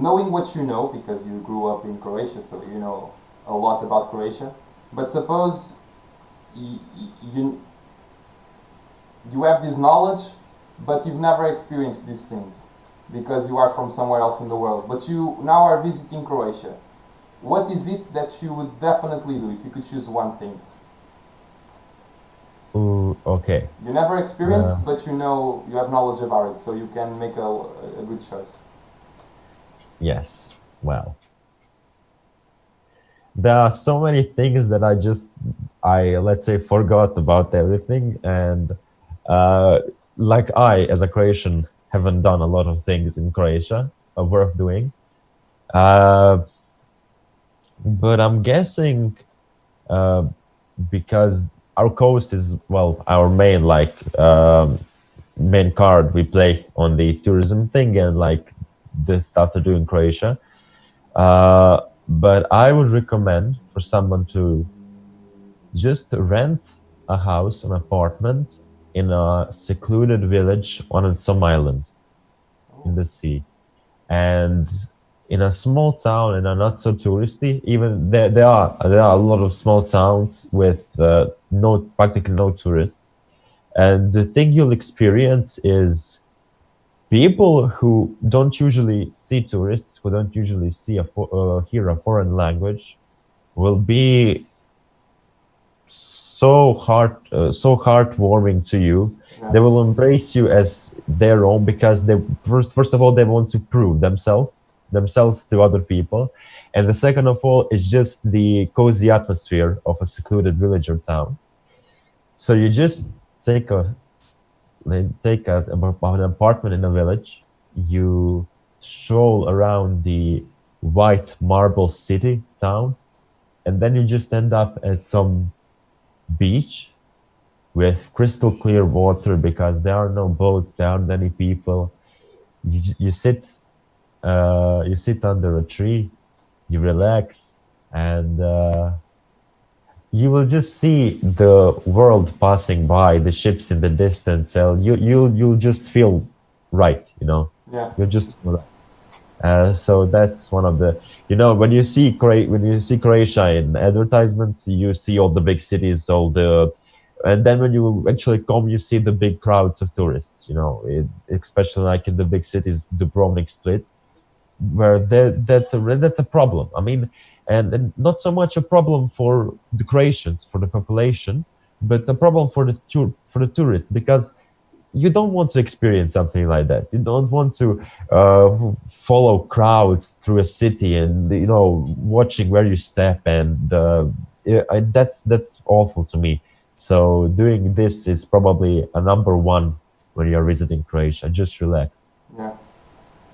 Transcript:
knowing what you know, because you grew up in Croatia, so you know a lot about Croatia. But suppose you you have this knowledge, but you've never experienced these things because you are from somewhere else in the world. But you now are visiting Croatia. What is it that you would definitely do if you could choose one thing? Ooh, okay. You never experienced, Uh, but you know you have knowledge about it, so you can make a good choice. yes. Well, there are so many things that I let's say forgot about everything, and uh, like I, as a Croatian, haven't done a lot of things in Croatia worth doing. Uh, but I'm guessing uh, because our coast is well our main main card we play on the tourism thing and like the stuff to do in Croatia. Uh, but I would recommend for someone to just rent a house, an apartment in a secluded village on some island in Oh, the sea. And in a small town and a not so touristy, even there are a lot of small towns with no practically no tourists. And the thing you'll experience is people who don't usually see tourists, who don't usually hear a foreign language, will be so heartwarming to you. yeah, They will embrace you as their own because they first of all they want to prove themselves to other people, and the second of all is just the cozy atmosphere of a secluded village or town. So you just take a an apartment in a village. You stroll around the white marble city town, and then you just end up at some beach with crystal clear water because there are no boats, there aren't any people. You sit under a tree, you relax, and you will just see the world passing by, the ships in the distance. So you'll just feel right, you know. yeah, You'll just feel right. So that's one of the when you see Croatia in advertisements, you see all the big cities, and then when you actually come, you see the big crowds of tourists. You know, especially like in the big cities, Dubrovnik, Split, where that's a problem. I mean, and not so much a problem for the Croatians, for the population, but a problem for for the tourists because you don't want to experience something like that. You don't want to follow crowds through a city and watching where you step, and that's awful to me. So doing this is probably a number one when you're visiting Croatia. Just relax. yeah.